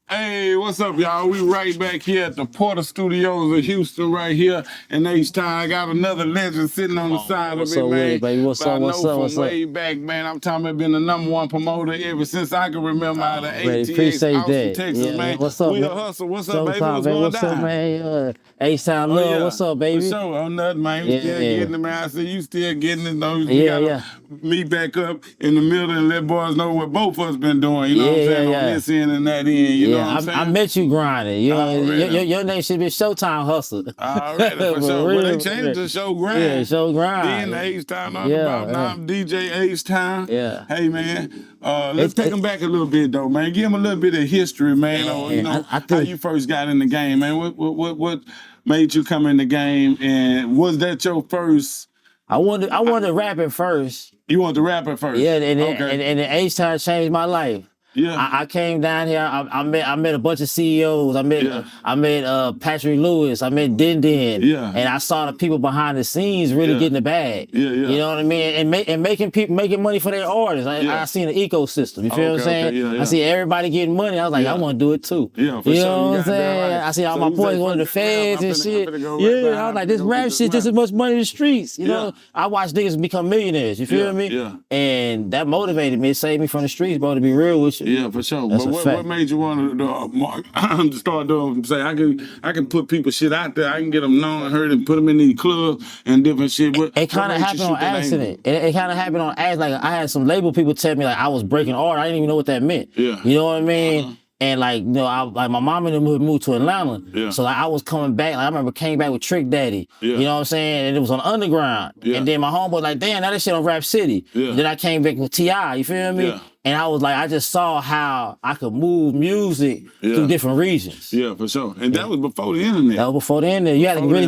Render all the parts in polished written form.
Hey, what's up, y'all? We right back here at the Porter Studios of Houston, right here in H-Town. I got another legend sitting on the side What's of it, up, man. Will, baby? What's But up? I know What's up? from What's up? way back, man. I'm talking about being the #1 promoter ever since I can remember out of Ready, ATX, appreciate Austin, that. Texas, Yeah, man. what's up, We man? a hustle. What's up, baby? Showtime, What's man. going What's up, down? man? H-Town Oh, love. yeah. What's up, For baby? sure. I'm nothing, man. We still Yeah. getting it, man. I said, you still getting it, though. We Yeah, gotta meet back up in the middle and let boys know what both of us been doing, you know what I'm saying, on this end and that end, you know what I'm saying? I met you grinding. You know, Already. your name should be Showtime Hustle. Already, for sure. Well, they changed the show grind. Yeah, show grind. Then the H-Town, Yeah, now I'm DJ H-Town. Yeah. Hey, man, let's take them back a little bit, though, man. Give them a little bit of history, man, or, you know, how you first got in the game, man. What made you come in the game, and was that your first? I wanted to rap at first. You wanted to rap at first? Yeah, and the H-Town changed my life. Yeah. I came down here. I met a bunch of CEOs. I met Patrick Lewis. I met Din Din. Yeah. And I saw the people behind the scenes really getting the bag. Yeah. You know what I mean? And making money for their artists. I seen the ecosystem. You feel what I'm saying? Yeah. I see everybody getting money. I was like, I want to do it too. Yeah, for you sure. know what I'm saying? Right. I see all my boys going to the feds and shit. I was like, this rap shit just as much money in the streets. You know, I watched niggas become millionaires. You feel me? Yeah. And that motivated me. It saved me from the streets, bro. To be real with you. Yeah, for sure. But what made you want to start doing? Say I can put people shit out there. I can get them known and heard and put them in these clubs and different shit. It kind of happened on accident. It kind of happened on accident. Like I had some label people tell me like I was breaking art. I didn't even know what that meant. Yeah. You know what I mean? And like, you know, like my mom and them moved to Atlanta. Yeah. So like I was coming back. Like I remember came back with Trick Daddy. Yeah. You know what I'm saying? And it was on Underground. Yeah. And then my homeboy like, damn, now that shit on Rap City. Yeah. Then I came back with T.I., you feel me? Yeah. And I was like, I just saw how I could move music through different regions. Yeah, for sure. And that was before the internet. That was before the internet. You had to really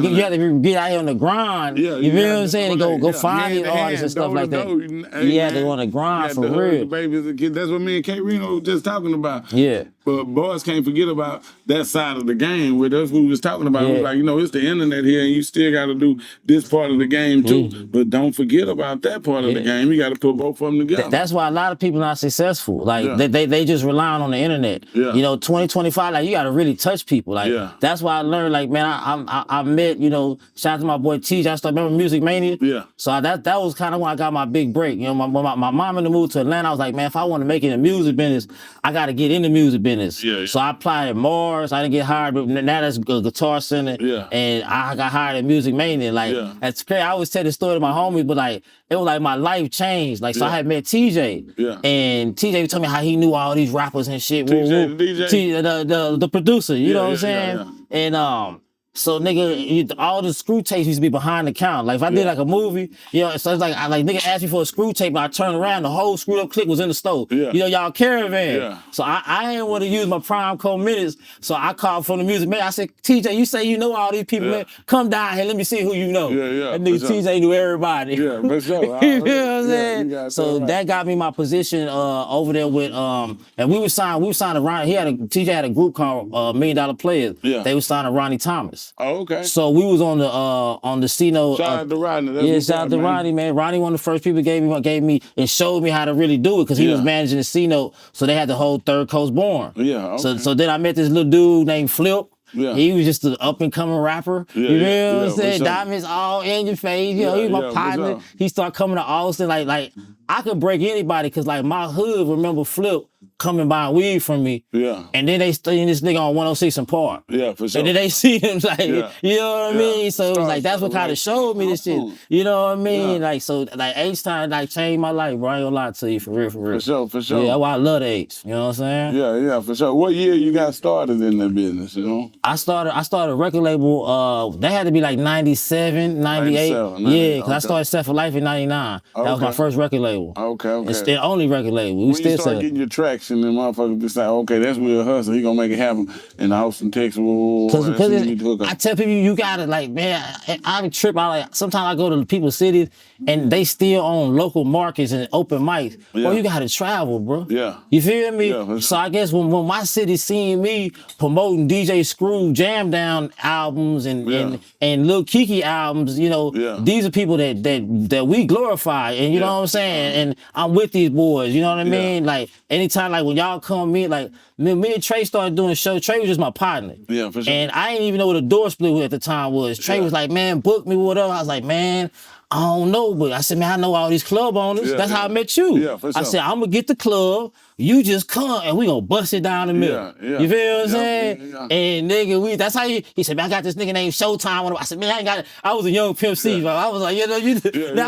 get out here on the grind. Yeah, you feel what I'm saying? And go find these artists and stuff like that. You had to go on the grind for real. Babies and kids. That's what me and K Reno were just talking about. Yeah. But boys can't forget about that side of the game. Where that's what we was talking about. It was like, you know, it's the internet here, and you still got to do this part of the game too. But don't forget about that part of the game. You got to put both of them together. That's why a lot of people not successful. Like they just relying on the internet. Yeah. You know, 2025, like you got to really touch people. Like that's why I learned. Like man, I met, you know, shout out to my boy TJ. I started remember Music Mania. Yeah. So that was kind of when I got my big break. You know, my mom in the move to Atlanta. I was like, man, if I want to make it in the music business, I got to get in the music business. Yeah. So I applied at Mars. I didn't get hired, but now that's Guitar Center. Yeah. And I got hired at Music Mania. Like that's crazy. I always tell the story to my homies, but like it was like my life changed. Like so I had met TJ. Yeah. And TJ told me how he knew all these rappers and shit. TJ, the DJ? The producer, you know what I'm saying? And so nigga, all the screw tapes used to be behind the counter. Like if I did like a movie, you know, so it's like nigga asked me for a screw tape, and I turned around, the whole screwed up click was in the stove. Yeah. You know, y'all caravan. Yeah. So I didn't want to use my prime code minutes. So I called from the music man. I said, TJ, you say you know all these people, man. Come down here, let me see who you know. Yeah. And nigga TJ knew everybody. Yeah, for sure. You know what I'm saying? So that got me my position over there with and we were signed to Ronnie. TJ had a group called $1 Million Players. Yeah. They was signed to Ronnie Thomas. Oh, okay. So we was on the C-Note. Shout out to Rodney. Shout out to Ronnie, man. Ronnie one of the first people gave me and showed me how to really do it because he was managing the C-Note. So they had the whole Third Coast Born. Yeah. Okay. So then I met this little dude named Flip. Yeah. He was just an up and coming rapper. You know what I'm saying? Sure. Diamonds all in your face. You know, he was my partner. He started coming to Austin. Like I could break anybody because like my hood remember Flip coming buying weed from me. Yeah. And then they studying this nigga on 106 and Park. Yeah, for sure. And then they see him like, you know what I mean? So it was like, that's what kind of showed me this shit. You know what I mean? Like, so like H-Town like changed my life, bro. I ain't gonna lie to you, for real. For sure. Yeah, that's why I love H. You know what I'm saying? Yeah, for sure. What year you got started in the business, you know? I started a record label, that had to be like 97, 98. Yeah, because I started Set for Life in 99. That was my first record label. Okay. It's the only record label. When you start getting your traction, then motherfuckers just like, okay, that's Will Hustle. He gonna make it happen in Austin, Texas. Because I tell people, you gotta like, man, I trip. Sometimes I go to people's cities and they still own local markets and open mics. Well, you gotta travel, bro. Yeah. You feel me? Yeah, so I guess when my city seeing me promoting DJ Screw Jam Down albums and Lil Kiki albums, you know, these are people that we glorify, and you know what I'm saying. and I'm with these boys. You know what I mean? Like anytime, like when y'all come me, like me and Trey started doing a show. Trey was just my partner. Yeah, for sure. And I didn't even know what a door split at the time was. Trey was like, man, book me, whatever. I was like, man, I don't know, but I said, man, I know all these club owners. That's how I met you. Yeah, for sure. I said, I'm gonna get the club. You just come and we gonna bust it down the middle. You feel what I'm saying? And nigga, that's how he said, man, I got this nigga named Showtime. I said, man, I ain't got it. I was a young Pimp C, bro. I was like, you know, I was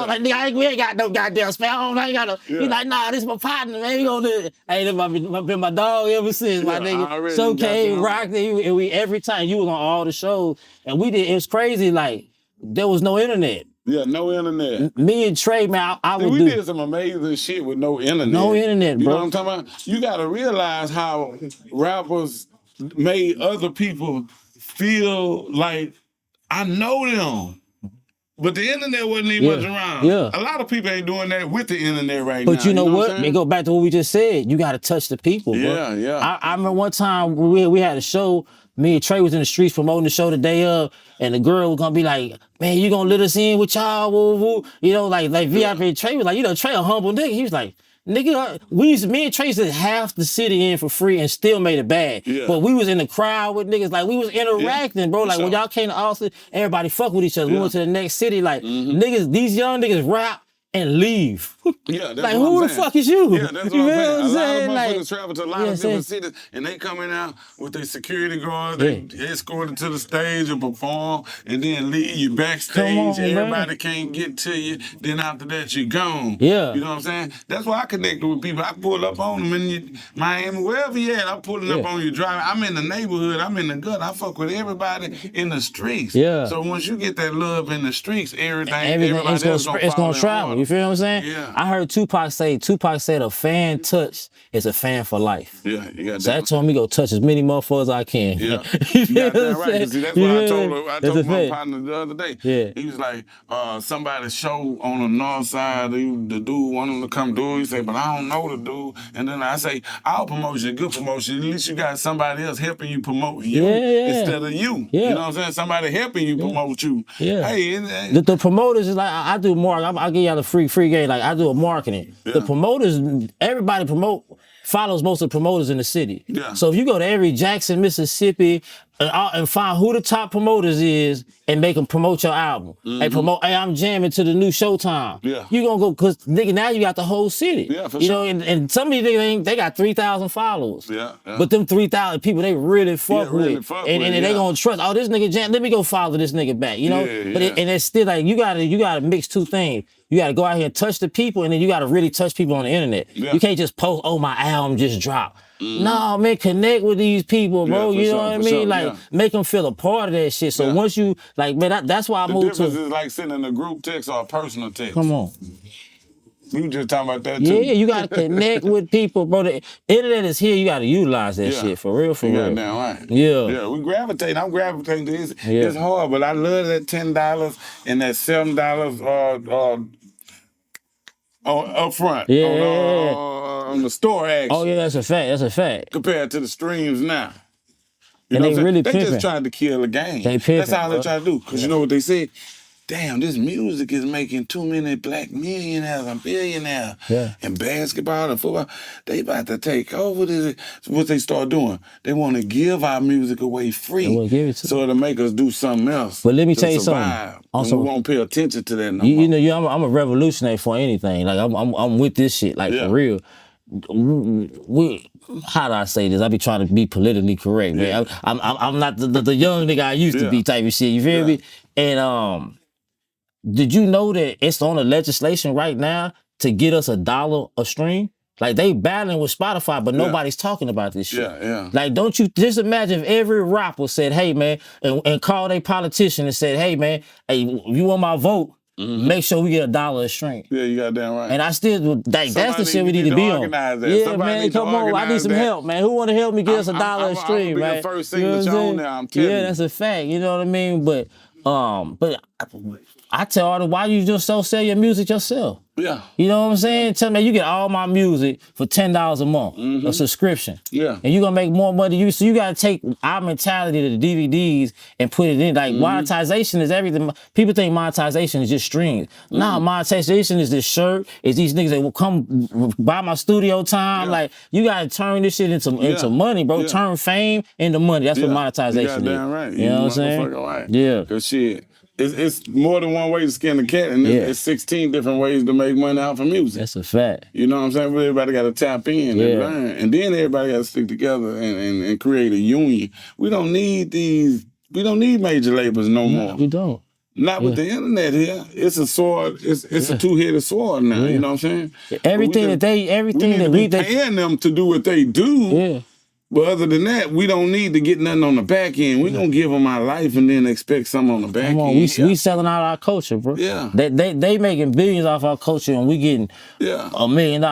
like, nigga, we ain't got no goddamn spell. I ain't got no. He's like, nah, this is my partner, man. We gonna do it. Hey, this been my dog ever since, my nigga. So came, rocked it, and we every time you was on all the shows, and we did. It was crazy. Like there was no internet. Yeah, no internet. Me and Trey, man, we did some amazing shit with no internet. No internet, bro. You know what I'm talking about? You got to realize how rappers made other people feel like, I know them. But the internet wasn't even much around. Yeah. A lot of people ain't doing that with the internet right now. But you know what? It go back to what we just said. You got to touch the people, bro. Yeah. I remember one time we had a show. Me and Trey was in the streets promoting the show the day of, and the girl was gonna be like, man, you gonna let us in with y'all, woo, woo. You know, like VIP. Trey was like, you know, Trey a humble nigga. He was like, nigga, me and Trey used to half the city in for free and still made it bad. But we was in the crowd with niggas, like we was interacting, bro. Like when y'all came to Austin, everybody fuck with each other. We went to the next city, like niggas, these young niggas rap and leave. Yeah, that's like what who I'm the fuck is you? Yeah, that's what you I'm saying. A lot of like, motherfuckers travel to a lot of different cities, and they coming out with their security guards, they escorted to the stage and perform, and then leave you backstage. Everybody can't get to you. Then after that, you gone. Yeah. You know what I'm saying? That's why I connect with people. I pull up on them in Miami, wherever you at, I'm pulling up on you driving. I'm in the neighborhood, I'm in the gut. I fuck with everybody in the streets. Yeah. So once you get that love in the streets, everybody it's gonna travel. You feel what I'm saying? Yeah. I heard Tupac said a fan touch is a fan for life. Yeah, you got that. So that told me go touch as many motherfuckers as I can. Yeah. You got that right. See, that's what I told my partner the other day. Yeah. He was like, somebody's show on the north side, the dude wanted him to come do it. He said, but I don't know the dude. And then I say, I'll promote you, good promotion. At least you got somebody else helping you promote you instead of you. Yeah. You know what I'm saying? Somebody helping you promote you. Yeah. Hey, the promoters is like, I do more. I'll give y'all the free game. Like I do a marketing. Yeah. The promoters, everybody follows most of the promoters in the city. Yeah. So if you go to every Jackson, Mississippi, and find who the top promoters is and make them promote your album. Hey, I'm jamming to the new Showtime. Yeah. You gonna go, cause nigga, now you got the whole city. Yeah, for you sure. know, and some of these niggas, they got 3,000 followers. Yeah. But them 3,000 people, they really fuck with. And they gonna trust, oh, this nigga jam, let me go follow this nigga back, you know? But it's still like, you gotta mix two things. You gotta go out here and touch the people, and then you gotta really touch people on the internet. Yeah. You can't just post, oh, my album just dropped. No, man, connect with these people, bro. You know what I mean? Like, make them feel a part of that shit. So once you, like, man, that's why I moved to. The difference is like sending a group text or a personal text. Come on. We were just talking about that too. Yeah, you gotta connect with people, bro. The internet is here. You gotta utilize that shit for real, for real. Damn right. Yeah. We gravitate. I'm gravitating to this. It's hard, but I love that $10 and that $7 up front. On the store action. Oh yeah, that's a fact. That's a fact. Compared to the streams now. You and know they really They pimping. just trying to kill the game. They pimping, that's all they trying to do. Because you know what they said? Damn, this music is making too many black millionaires and billionaires. Yeah. And basketball and football, they about to take over this. So what they start doing, they want to give our music away free. They wanna give it to so it'll make us do something else. But let me tell you something. Also, we won't pay attention to that no more. You know, I'm a revolutionary for anything. Like I'm with this shit, like for real. How do I say this? I be trying to be politically correct, man. I'm not the young nigga I used to be type of shit. You feel me? And did you know that it's on the legislation right now to get us $1 a stream? Like they battling with Spotify, but nobody's talking about this shit. Like, don't you just imagine if every rapper said, hey man, and called a politician and said, hey man, hey, you want my vote? Make sure we get $1 a stream. Yeah, you got damn right. And I still, that's the shit we need to be on. That. Yeah, somebody man, come on. I need some help, man. Who want to help me get us $1 a stream, I'm right? the first thing that's on there, I'm telling you. Yeah, that's a fact. You know what I mean? But I tell artists, why you just sell your music yourself? Yeah. You know what I'm saying? Tell me, you get all my music for $10 a month, a subscription. Yeah. And you're gonna make more money. So you gotta take our mentality to the DVDs and put it in. Like monetization is everything. People think monetization is just streams. Nah, monetization is this shirt, is these niggas that will come buy my studio time. Yeah. Like, you gotta turn this shit into money, bro. Yeah. Turn fame into money. That's what monetization you is. damn right. You know what I'm saying? Right. Yeah. Cause shit, it's more than one way to skin a cat, and it's 16 different ways to make money out from music. That's a fact. You know what I'm saying? But everybody got to tap in and learn, and then everybody got to stick together and create a union. We don't need major labels no more. We don't. Not with the internet here. It's a sword. It's a two-headed sword now. You know what I'm saying? Everything that we paying them to do what they do. Yeah. But other than that, we don't need to get nothing on the back end. We're going to give them our life and then expect something on the back end. We selling out our culture, bro. Yeah. They making billions off our culture and we getting $1 million.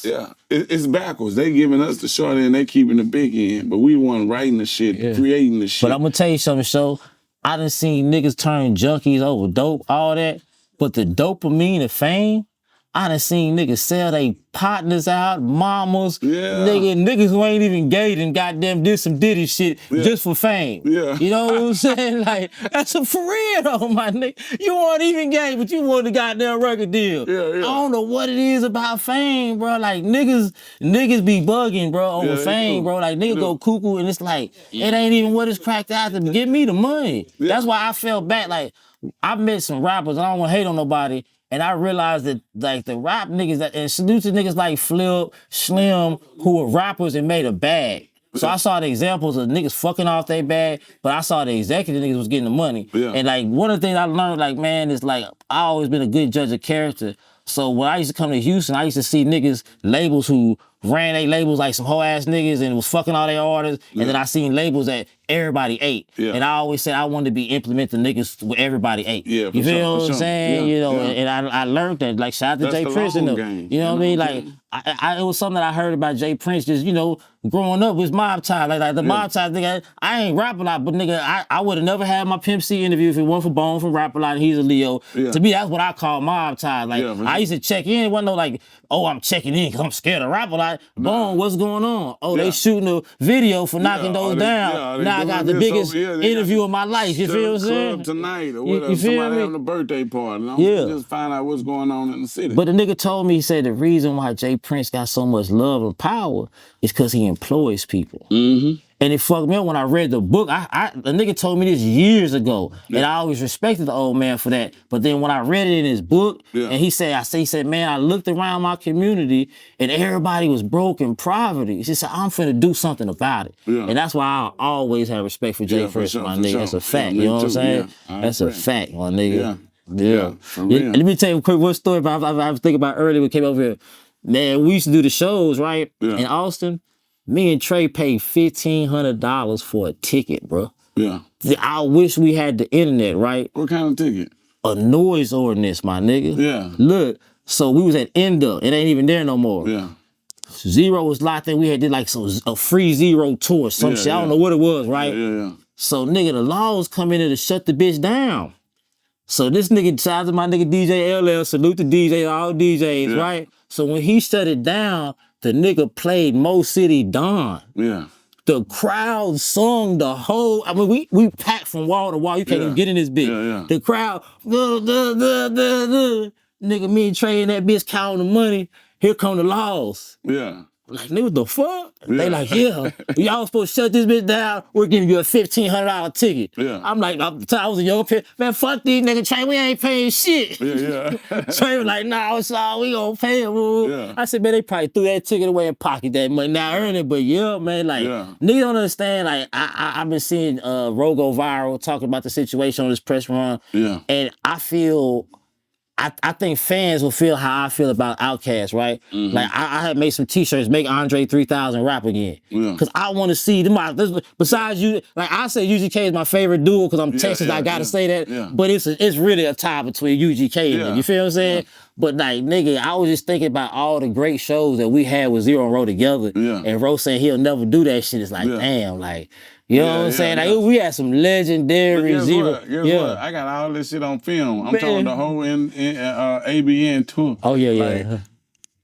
Yeah. It's backwards. They giving us the short end, they keeping the big end. But we the one writing the shit, creating the shit. But I'm going to tell you something, so I done seen niggas turn junkies over dope, all that. But the dopamine of fame, I done seen niggas sell they partners out, mamas, niggas who ain't even gay and goddamn did some Diddy shit just for fame. Yeah. You know what I'm saying? Like, that's for real though, my nigga. You weren't even gay, but you wanted a goddamn record deal. Yeah. I don't know what it is about fame, bro. Like, niggas be bugging, bro, over fame, bro. Like, niggas go cuckoo and it's like, it ain't even what it's cracked out to be. Give me the money. That's why I felt bad. Like, I met some rappers, I don't want to hate on nobody, and I realized that, like, the rap niggas, and salute to niggas like Flip, Slim, who were rappers and made a bag. So I saw the examples of niggas fucking off their bag, but I saw the executive niggas was getting the money. And, like, one of the things I learned, like, man, is, like, I always been a good judge of character. So when I used to come to Houston, I used to see niggas, labels who ran their labels like some hoe ass niggas and was fucking all their artists. And then I seen labels that everybody ate. And I always said I wanted to be implementing the niggas where everybody ate. You feel what I'm saying? You know, and I learned that. Like, shout out to Jay Prince and them. You know what I mean? Like, it was something that I heard about Jay Prince just, you know, growing up with Mob Time. Like the Mob Time nigga, I ain't rap a lot, but nigga, I would have never had my Pimp C interview if it wasn't for Bone from Rap a Lot and he's a Leo. To me, that's what I call Mob Time. Like, I used to check in. It wasn't no like, oh, I'm checking in because I'm scared of Rap a Lot. Bone, what's going on? Oh, they shooting a video for knocking those down. Now I got the biggest interview of my life. You feel what I'm saying? Tonight or whatever. Somebody having a birthday party. And I'm just find out what's going on in the city. But the nigga told me, he said the reason why Jay Prince got so much love and power is because he employs people. And it fucked me up when I read the book. The nigga told me this years ago, and I always respected the old man for that. But then when I read it in his book, and he said, man, I looked around my community and everybody was broke in poverty. He said, I'm finna do something about it. And that's why I always have respect for Jay Prince, my nigga. That's a fact. You know what I'm saying? That's a fact, my nigga. Let me tell you a quick one story I was thinking about earlier when we came over here. Man, we used to do the shows, right? In Austin. Me and Trey paid $1,500 for a ticket, bro. I wish we had the internet, right? What kind of ticket? A noise ordinance, my nigga. Look, so we was at Enda. It ain't even there no more. Zero was locked in. We had did like a free Zero tour, some shit. I don't know what it was, right? So nigga, the laws come in there to shut the bitch down. So this nigga, shout out to my nigga DJ LL, salute the DJs, all DJs, right? So when he shut it down, the nigga played Mo City Dawn. The crowd sung the whole, I mean, we packed from wall to wall. You can't even get in this bitch. The crowd, nigga, me and Trey and that bitch counting the money. Here come the laws. Like, nigga, what the fuck? They like, y'all supposed to shut this bitch down. We're giving you a $1,500 ticket. I'm like, I was a young kid. Man, fuck these niggas, Trey, we ain't paying shit. Trey was like, nah, it's all, we gonna pay him. I said, man, they probably threw that ticket away and pocket that money. Now I earn it, but man, like, niggas don't understand. Like, I've been seeing Rogo Viral talking about the situation on this press run. And I feel, I think fans will feel how I feel about Outkast, right? Like, I had made some t-shirts, make Andre 3000 rap again. Because I want to see them. Besides you, like I say UGK is my favorite duo because I'm Texas, I gotta say that. But it's really a tie between UGK and them. You feel what I'm saying? But like, nigga, I was just thinking about all the great shows that we had with Zero and Ro together. And Ro saying he'll never do that shit. It's like, damn, like, You know what I'm saying? Like we had some legendary guess zero. What? Guess what? I got all this shit on film. I'm talking the whole ABN tour. Oh yeah.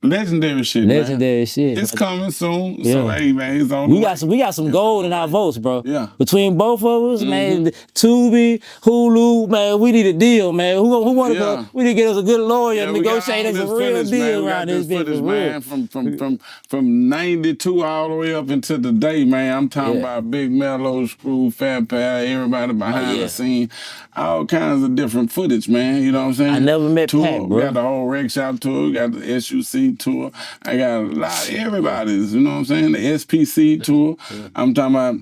Legendary shit, Legendary man. shit. It's coming soon. So hey man, it's on. We got some gold in our votes, bro. Yeah. Between both of us, man, Tubi, Hulu, man, we need a deal, man. Who want to go? We need to get us a good lawyer, negotiate us a real deal around this bitch, man. From '92 all the way up into the day, man. I'm talking about Big Mellow, Screw, Fat Pal, everybody behind the scene, all kinds of different footage, man. You know what I'm saying? I never met Pat, bro. We got the whole Rec Shop tour, we got the SUC tour. I got a lot of everybody's, you know what I'm saying? The SPC tour. I'm talking about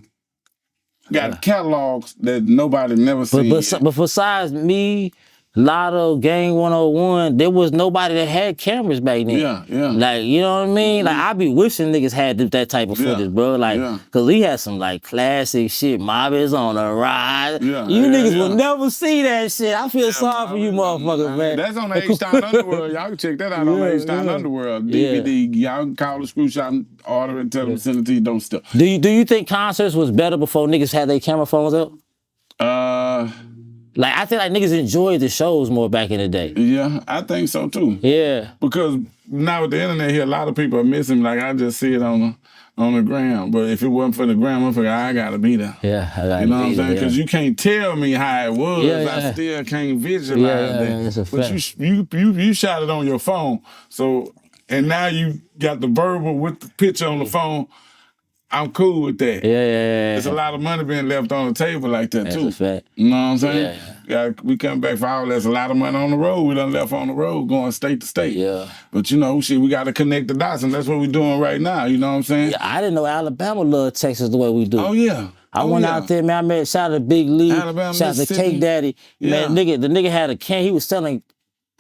got catalogs that nobody never seen. But besides me, Lotto, Gang 101, there was nobody that had cameras back then. Yeah. Like, you know what I mean? Like, I be wishing niggas had that type of footage, bro. Like, cause we had some like classic shit. Mob is on a ride. You niggas will never see that shit. I feel sorry for you motherfuckers, man. That's on the H-Town Underworld. Y'all can check that out on the H-Town Underworld. DVD. Y'all can call the Screw Shop and order it, tell them send it to you, don't stop. Do you think concerts was better before niggas had their camera phones up? Like, I feel like niggas enjoyed the shows more back in the day. Yeah, I think so too. Yeah. Because now with the internet here, a lot of people are missing. Like, I just see it on the gram. But if it wasn't for the gram, I gotta be there. Yeah, I gotta You know what I'm saying? Because you can't tell me how it was. I still can't visualize that. That's a fact. But you shot it on your phone. So, and now you got the verbal with the picture on the phone. I'm cool with that. There's a lot of money being left on the table like that, too. That's a fact. You know what I'm saying? We come back for all that's a lot of money on the road. We done left on the road going state to state. But you know, shit, we got to connect the dots, and that's what we're doing right now. You know what I'm saying? Yeah, I didn't know Alabama loved Texas the way we do. Oh, yeah. I went out there, man. I met, shout out to Big Lee, Alabama, shout out to Cake Daddy. Man, the nigga had a can. He was selling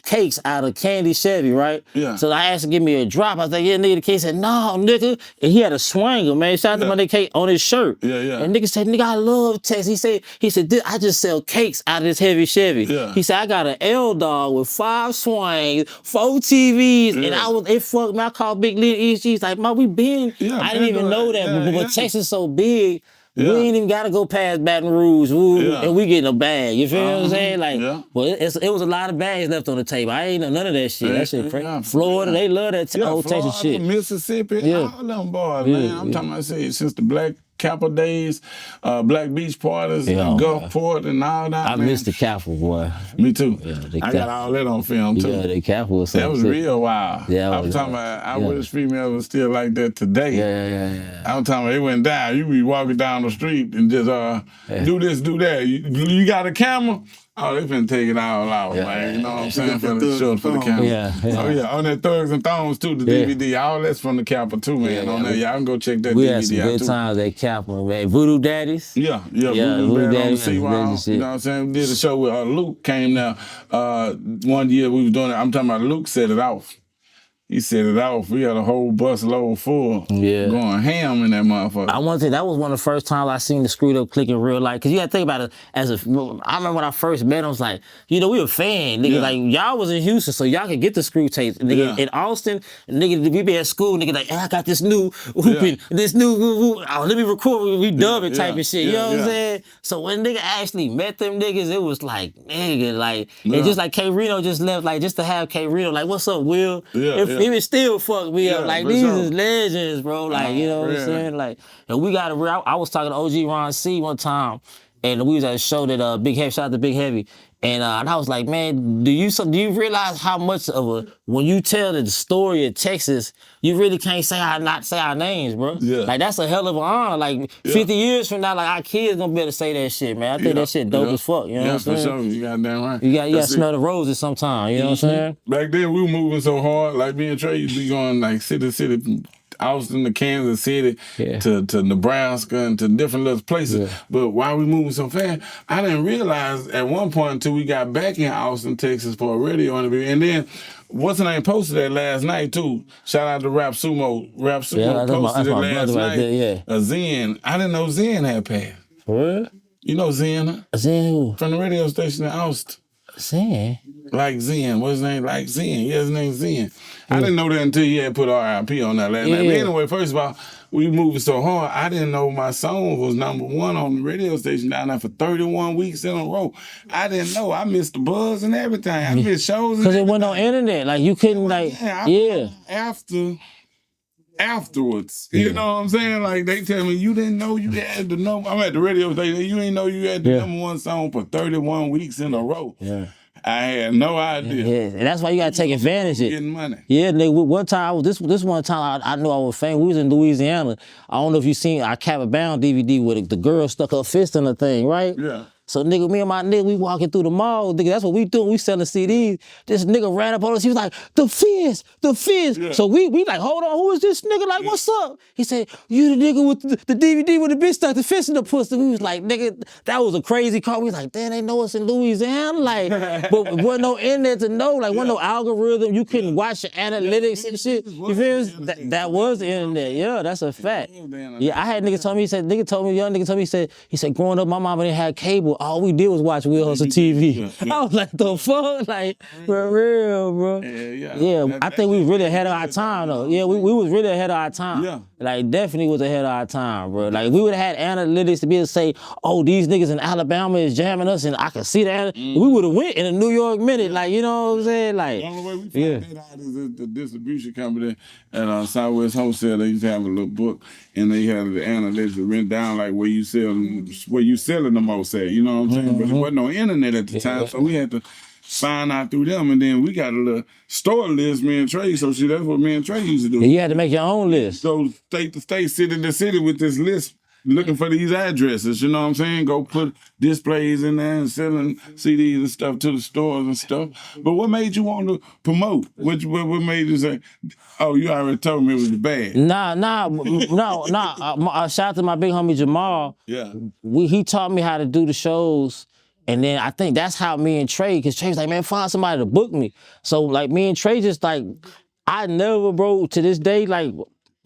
cakes out of Candy Chevy, right? So I asked him to give me a drop. I was like, yeah, nigga, the cake said, no, nigga. And he had a swanger, man. Shout out to my nigga Cake on his shirt. And nigga said, nigga, I love Texas. He said, I just sell cakes out of this heavy Chevy. He said, I got an L-Dog with 5 swings, 4 TVs, and it fucked me. I called Big Lee and ESG. He's like, man, we been. I didn't even know that, but Texas so big. We ain't even gotta go past Baton Rouge, and we getting a bag. You feel what I'm saying? Like, well, it was a lot of bags left on the table. I ain't know none of that shit. That shit crazy. Florida, they love that old Texas shit. Mississippi, all them boys, man. I'm talking about since the Black Kappa days, Black Beach parties, Gulfport, and all that. I miss the Kappa, boy. Me too. I got all that on film too. Yeah, the Kappa was something. That was real wild. I'm talking about. I wish females was still like that today. I'm talking about it went down. You be walking down the street and just do this, do that. You got a camera? Oh, they finna take it all out, man. You know what I'm saying? For the camera. Oh, yeah. On that Thugs and Thongs, too, the DVD. All that's from the Kappa, too, man. On there, y'all can go check that DVD out, too. We had some good times at Kappa, man. Voodoo Daddies. Voodoo Daddies. You know what I'm saying? We did a show with Luke came now. One year we was doing it. I'm talking about Luke set it off. He set it off. We had a whole bus load full going ham in that motherfucker. I want to say that was one of the first times I seen the Screwed Up Click in real life. Because you got to think about it I remember when I first met him, I was like, you know, we were fan. Nigga, like, y'all was in Houston, so y'all could get the screw tapes. Nigga, in Austin, nigga, we be at school, nigga, like, hey, I got this new hooping, this new, let me record, we dub it type of shit. You know what I'm saying? So when nigga actually met them niggas, it was like, nigga, like, and just like K Reno just left, like, just to have K Reno, like, what's up, Will? It still fucked me up. Like, these is legends, bro. Like, you know what I'm saying? Like, and we got I was talking to OG Ron C one time, and we was at a show that Big Heavy, shout out to Big Heavy. And I was like, man, do you realize how much of when you tell the story of Texas, you really can't not say our names, bro. Like, that's a hell of an honor. Like, 50 years from now, like, our kids gonna be able to say that shit, man. I think that shit dope as fuck, you know what I'm saying? For sure. You got damn right. You got to smell the roses sometime, you know what I'm saying? Back then, we were moving so hard, like me and Trey used to be going, like, city to city, Austin to Kansas City to Nebraska and to different little places. But while we moving so fast, I didn't realize at one point until we got back in Austin, Texas for a radio interview. And then what's the name posted that last night too? Shout out to Rap Sumo. Rap Sumo posted it last night. Zen. I didn't know Zen had passed. For real? You know Zen? Zen who? From the radio station in Austin. Zen? Like Zen. What's his name? Like Zen. Yeah, his name's Zen. I didn't know that until he had put RIP on that last night. But anyway, first of all, we moving so hard, I didn't know my song was #1 on the radio station down there for 31 weeks in a row. I didn't know. I missed the buzz and everything. I missed shows. Because it wasn't on internet. Like, you couldn't, like, afterwards. You know what I'm saying? Like, they tell me, you didn't know you had the number. I'm at the radio station. You didn't know you had the #1 song for 31 weeks in a row. Yeah. I had no idea. Yeah, and that's why you gotta take advantage of it. Getting money. Yeah, nigga. One time, this one time I knew I was famous. We was in Louisiana. I don't know if you seen our Cabot Bound DVD with the girl stuck her fist in the thing, right? Yeah. So, nigga, me and my nigga, we walking through the mall, nigga, that's what we doing. We selling CDs. This nigga ran up on us. He was like, the fist. Yeah. So we like, hold on, who is this nigga? Like, what's up? He said, you the nigga with the DVD with the bitch stuck the fist in the pussy. We was like, nigga, that was a crazy call. We was like, damn, they know us in Louisiana. Like, but wasn't no internet to know. Like, wasn't no algorithm. You couldn't watch the analytics and shit. You feel me? That was the internet. Yeah, that's a fact. Yeah, I had niggas tell me, young nigga told me, he said, growing up, my mama didn't have cable. All we did was watch Will Hustle TV. I was like, the fuck? Like, for real, bro. Yeah, I think we was really ahead of our time, though. Yeah, we was really ahead of our time. Yeah. Like, definitely was ahead of our time, bro. Like, we would have had analytics to be able to say, oh, these niggas in Alabama is jamming us, and I can see that. We would have went in a New York minute. Like, you know what I'm saying? Like, the only way we found that out is at the distribution company at Southwest Wholesale. They used to have a little book, and they had the analytics written down like where you selling the most at. You know what I'm saying? But there wasn't no internet at the time, so we had to find out through them, and then we got a little store list, me and Trey. So see, that's what me and Trey used to do. Yeah, you had to make your own list. Go state to state, city to city with this list, looking for these addresses. You know what I'm saying? Go put displays in there and selling CDs and stuff to the stores and stuff. But what made you want to promote? What made you say, oh, you already told me it was bad? Nah. Shout out to my big homie Jamal. Yeah. He taught me how to do the shows. And then I think that's how me and Trey, because Trey was like, man, find somebody to book me. So, like, me and Trey just, like, I never, bro, to this day, like,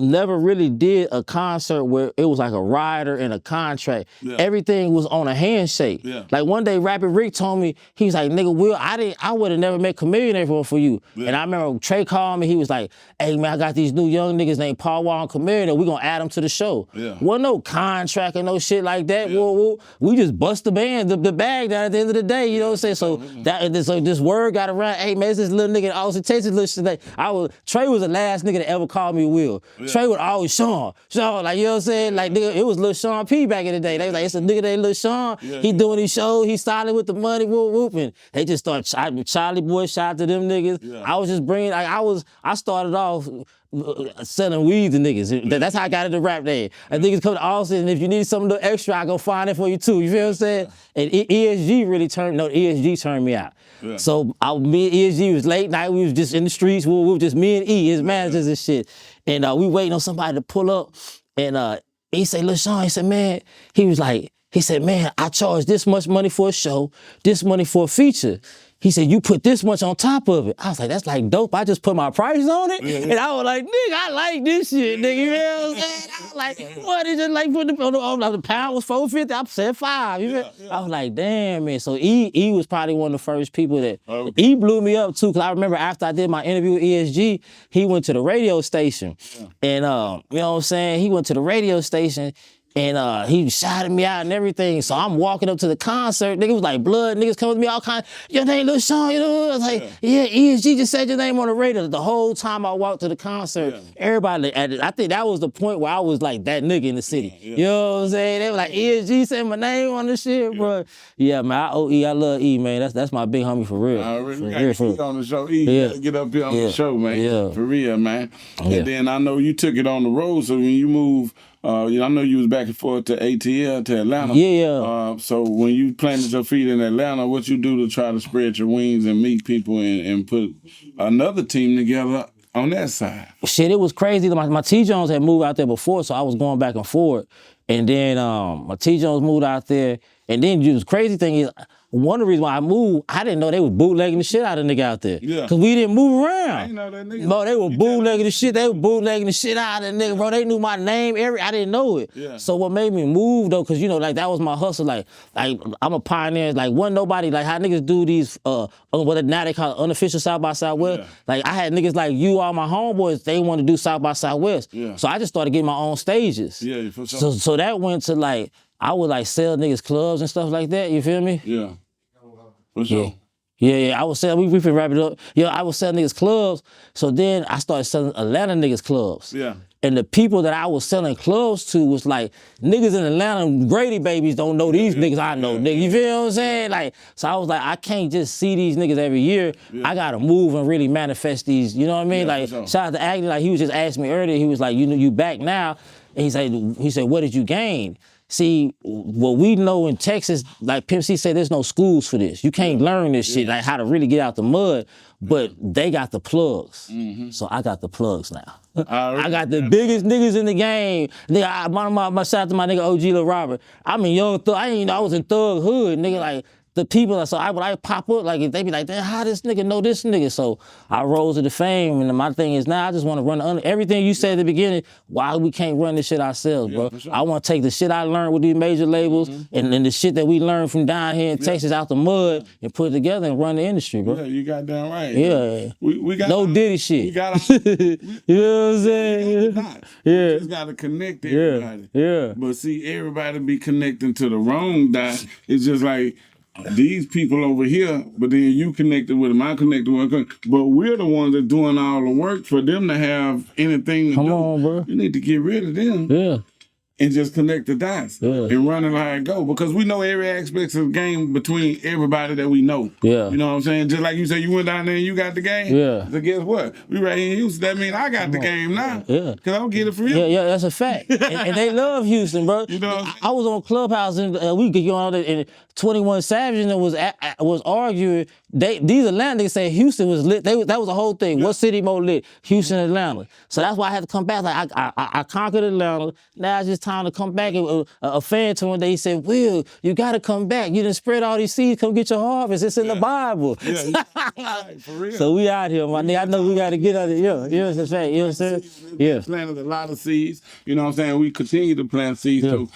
never really did a concert where it was like a rider and a contract. Yeah. Everything was on a handshake. Yeah. Like, one day, Rapid Rick told me, he was like, nigga, Will, I would have never made Chameleon for you. Yeah. And I remember Trey called me, he was like, hey, man, I got these new young niggas named Paul Wall and Chameleon, we gonna add them to the show. Yeah. Wasn't no contract and no shit like that. Yeah. We just bust the bag down at the end of the day, you know what I'm saying? So this word got around, hey, man, it's this little nigga in Austin, Texas, little shit. Trey was the last nigga that ever called me Will. Yeah. Trey would always Sean, like, you know what I'm saying? Like, nigga, it was Lil Sean P back in the day. They was like, it's a nigga named Lil Sean. Yeah, he doing these shows, he solid with the money, whooping. They just started, Charlie Boy, shout out to them niggas. Yeah. I was just bringing, like, I started off selling weed to niggas. That's how I got into rap there. And niggas come to Austin, and if you need something extra, I go find it for you too. You feel what I'm saying? And ESG turned me out. Yeah. So me and ESG was late night. We was just in the streets. We were just me and his managers and shit. And we waiting on somebody to pull up. And he said, Lil Sean, he said, man, man, I charge this much money for a show, this money for a feature. He said, you put this much on top of it. I was like, that's like dope. I just put my price on it. Yeah. And I was like, nigga, I like this shit, nigga. You know what I'm saying? I was like, what is it like? The pound was $4.50. I said $5. You know? I was like, damn, man. So E was probably one of the first people that, E blew me up too. Cause I remember after I did my interview with ESG, he went to the radio station. Yeah. And you know what I'm saying? He went to the radio station. And he shouted me out and everything. So I'm walking up to the concert. Nigga was like blood. Niggas coming to me all kind. Your name Lil Sean, you know? I was like, yeah, ESG just said your name on the radio. The whole time I walked to the concert, everybody, I think that was the point where I was like that nigga in the city. Yeah. You know what I'm saying? They were like, ESG said my name on the shit, bro. Yeah, man, I owe E. I love E, man. That's my big homie for real. We got E on the show. E, get up here on the show, man. Yeah. For real, man. And then I know you took it on the road, so when you move, I know you was back and forth to ATL, to Atlanta. Yeah. So when you planted your feet in Atlanta, what you do to try to spread your wings and meet people and put another team together on that side? Shit, it was crazy. My T-Jones had moved out there before, so I was going back and forth. And then my T-Jones moved out there. And then the crazy thing is, one of the reasons why I moved, I didn't know they was bootlegging the shit out of nigga out there. Yeah. Cause we didn't move around. I ain't know that nigga. Bro, they were bootlegging the shit. They were bootlegging the shit out of the nigga, bro. They knew my name, I didn't know it. Yeah. So what made me move though, cause you know, like that was my hustle. Like I'm a pioneer. Like wasn't nobody like how niggas do these what now they call it unofficial South by Southwest. Yeah. Like I had niggas like you, all my homeboys, they want to do South by Southwest. Yeah. So I just started getting my own stages. Yeah, for sure. So that went to like I would like sell niggas clubs and stuff like that. You feel me? Yeah. For sure. Yeah. I was selling. We can wrap it up. Yeah, I was selling niggas clubs. So then I started selling Atlanta niggas clubs. Yeah. And the people that I was selling clubs to was like, niggas in Atlanta, Grady babies don't know these niggas I know, nigga. You feel what I'm saying? Like, so I was like, I can't just see these niggas every year. I gotta move and really manifest these, you know what I mean? Like, sure. shout out to Agnew, like he was just asking me earlier, he was like, you back now? And he said, what did you gain? See, what we know in Texas, like Pimp C said, there's no schools for this. You can't learn this shit, like how to really get out the mud, but they got the plugs. So I got the plugs now. I got the biggest niggas in the game. Nigga, my shout out to my nigga OG Lil Robert. I'm in young thug, I ain't know I was in thug hood, nigga, like, the people, so when I pop up, like they be like, damn, how this nigga know this nigga? So I rose to the fame, and my thing is now I just want to run everything you said at the beginning. Why we can't run this shit ourselves, bro? Sure. I want to take the shit I learned with these major labels and the shit that we learned from down here in Texas out the mud and put it together and run the industry, bro. Yeah, you got damn right. Yeah, we got no Diddy shit. We got you know what I'm saying? We just gotta connect everybody. Yeah. But see, everybody be connecting to the wrong dot. It's just like these people over here, but then you connected with them, I connected with them. But we're the ones that doing all the work for them to have anything to Come do. on, bro. You need to get rid of them. Yeah. And just connect the dots and run it how it go. Because we know every aspect of the game between everybody that we know. Yeah. You know what I'm saying? Just like you said, you went down there and you got the game. Yeah. So guess what? We right here in Houston. That means I got the game now. Yeah. Because I'll get it from you. Yeah, that's a fact. and they love Houston, bro. You know what I'm saying? I was on Clubhouse and we get on and 21 Savage and was arguing. These Atlanta niggas say Houston was lit. That was the whole thing. What city more lit? Houston, Atlanta. So that's why I had to come back. Like I conquered Atlanta. Now it's just time to come back. And a fan to one day, he said, Will, you gotta come back. You done spread all these seeds. Come get your harvest. It's in the Bible. Yeah, right, for real. So we out here, my nigga. I know we gotta get out of here. You know what I'm saying? You know what I'm saying? Yeah. Planted a lot of seeds. You know what I'm saying? We continue to plant seeds too.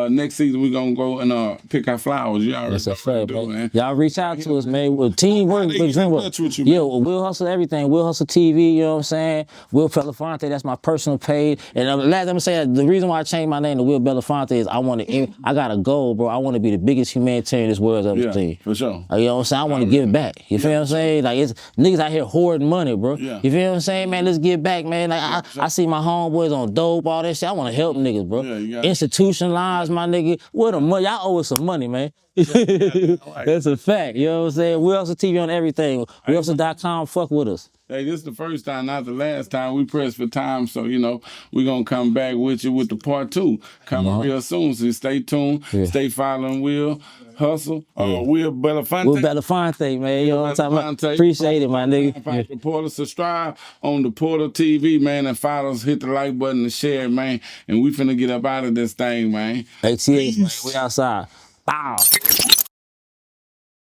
Next season we're gonna go and pick our flowers. You already That's a fact, do, man. Y'all reach out to us, man. With teamwork, They get in touch with you, man. yeah, Will Hustle everything. Will Hustle TV, you know what I'm saying? Will Belefonte, that's my personal page. And last I'm gonna say that the reason why I changed my name to Will Belefonte is I got a goal, bro. I want to be the biggest humanitarian this world's ever seen. For sure. You know what I'm saying? I want to give back. You feel what I'm saying? Like it's niggas out here hoarding money, bro. Yeah. You feel what I'm saying, man? Let's give back, man. Like I see my homeboys on dope, all that shit. I want to help niggas, bro. Yeah, you got it. Institutionalized, my nigga. Where the money? Y'all owe us some money, man. That's a fact. You know what I'm saying? Will Hustle TV on everything. WillHustle.com. Fuck with us. Hey, this is the first time, not the last time. We pressed for time, so, you know, we're going to come back with you with the part 2 coming real soon. So stay tuned. Stay following Will Hustle. Will Belefonte. Will Belefonte, man. You know what I'm talking about? Appreciate it, my nigga. The Portal, subscribe on the Portal TV, man, and follow us. Hit the like button and share, man. And we finna get up out of this thing, man. ATH, man. We outside. Bow.